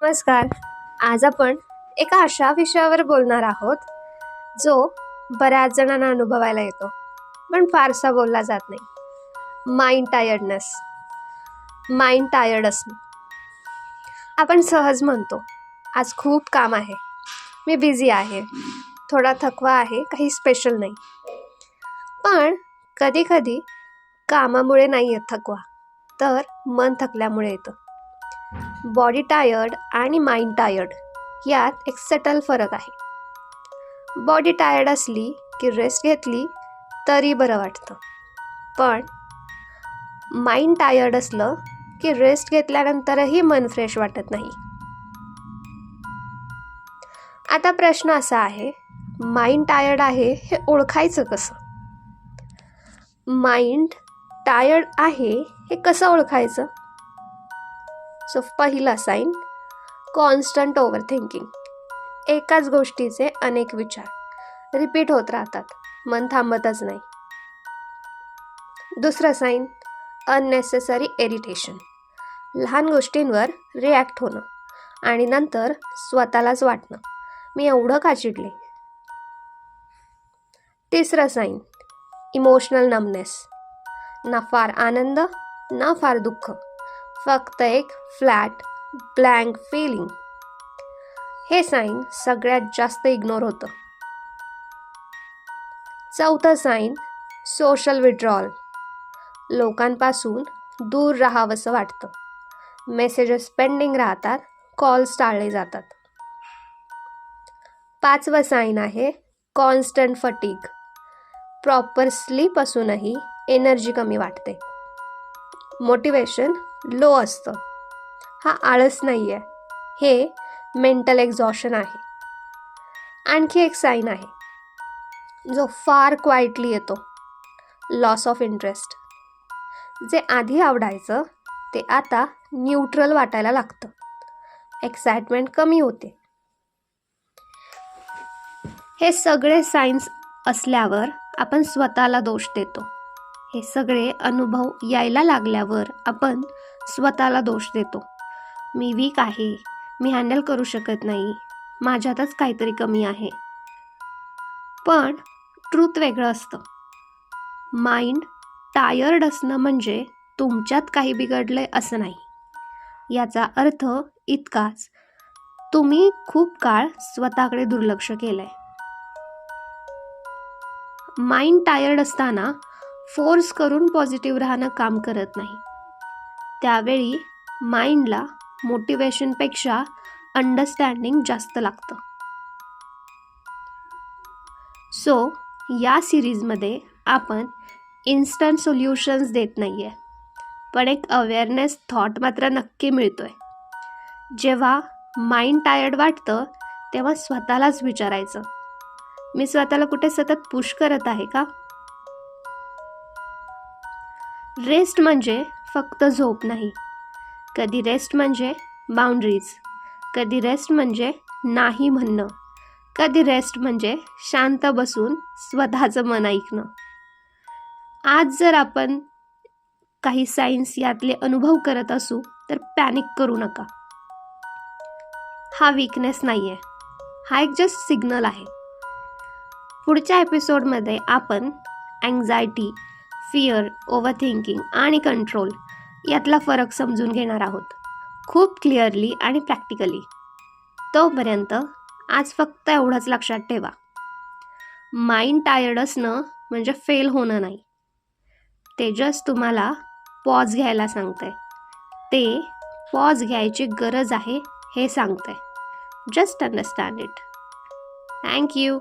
नमस्कार. आज आपण एका अशा विषयावर बोलणार आहोत जो बऱ्याच जणांना अनुभवायला येतो पण फारसा बोलला जात नाही. माइंड टायर्ड असणं. आपण सहज म्हणतो, आज खूप काम आहे, मी बिझी आहे, थोडा थकवा आहे, काही स्पेशल नाही. पण कधी कधी कामामुळे नाही येत थकवा, तर मन थकल्यामुळे येतं. बॉडी टायर्ड आणि माइंड टायर्ड यात एक सटल फरक आहे. बॉडी टायर्ड असली की रेस्ट घेतली तरी बरं वाटतं, पण माइंड टायर्ड असलं की रेस्ट घेतल्यानंतरही मन फ्रेश वाटत नाही. आता प्रश्न असा आहे, माइंड टायर्ड आहे हे ओळखायचं कसं? माइंड टायर्ड आहे हे कसं ओळखायचं? सो पहिला साईन, कॉन्स्टंट ओव्हर थिंकिंग. एकाच गोष्टीचे अनेक विचार रिपीट होत राहतात, मन थांबतच नाही. दुसरं साईन, अननेसेसरी इरिटेशन. लहान गोष्टींवर रिॲक्ट होणं आणि नंतर स्वतःलाच वाटणं, मी एवढं का चिडले. तिसरं साईन, इमोशनल नमनेस. ना फार आनंद ना फार दुःख, फक्त एक फ्लॅट ब्लँक फीलिंग. हे साईन सगळ्यात जास्त इग्नोर होतं. चौथं साईन, सोशल विड्रॉल. लोकांपासून दूर राहावंसं वाटतं, मेसेजेस पेंडिंग राहतात, कॉल्स टाळले जातात. पाचवं साईन आहे कॉन्स्टंट फटीग. प्रॉपर स्लीप असूनही एनर्जी कमी वाटते, मोटिवेशन लो असतं. हा आळस नाही आहे, हे मेंटल एक्झॉशन आहे. आणखी एक साईन आहे जो फार क्वाइटली येतो, लॉस ऑफ इंटरेस्ट. जे आधी आवडायचं ते आता न्यूट्रल वाटायला लागतं, एक्साइटमेंट कमी होते. हे सगळे साईन्स असल्यावर आपण स्वतःला दोष देतो. हे सगळे अनुभव यायला लागल्यावर आपण स्वतःला दोष देतो. मी वीक आहे, मी हँडल करू शकत नाही, माझ्यातच काहीतरी कमी आहे. पण ट्रूथ वेगळं असतं. माइंड टायर्ड असणं म्हणजे तुमच्यात काही बिघडलंय असं नाही. याचा अर्थ इतकाच, तुम्ही खूप काळ स्वतःकडे दुर्लक्ष केलंय. माइंड टायर्ड असताना फोर्स करून पॉझिटिव्ह राहणं काम करत नाही. त्यावेळी माइंडला मोटिवेशनपेक्षा अंडरस्टँडिंग जास्त लागतं. सो या सिरीजमध्ये आपण इन्स्टंट सोल्युशन्स देत नाही आहे, पण एक अवेअरनेस थॉट मात्र नक्की मिळतोय. जेव्हा माइंड टायर्ड वाटतं तेव्हा स्वतःलाच विचारायचं, मी स्वतःला कुठे सतत पुश करत आहे का? रेस्ट म्हणजे फक्त झोप नाही. कधी रेस्ट म्हणजे बाउंड्रीज, कधी रेस्ट म्हणजे नाही म्हणणं, कधी रेस्ट म्हणजे शांत बसून स्वतःचं मन ऐकणं. आज जर आपण काही सायन्स यातले अनुभव करत असू तर पॅनिक करू नका. हा वीकनेस नाही आहे, हा एक जस्ट सिग्नल आहे. पुढच्या एपिसोडमध्ये आपण अँक्झायटी, फिअर, ओव्हरथिंकिंग आणि कंट्रोल यातला फरक समजून घेणार आहोत, खूप क्लिअरली आणि प्रॅक्टिकली. तोपर्यंत आज फक्त एवढंच लक्षात ठेवा, माइंड टायर्ड असणं म्हणजे फेल होणं नाही. ते जस्ट तुम्हाला पॉज घ्यायला सांगतंय. ते पॉज घ्यायची गरज आहे हे सांगतंय. Just understand it. Thank you.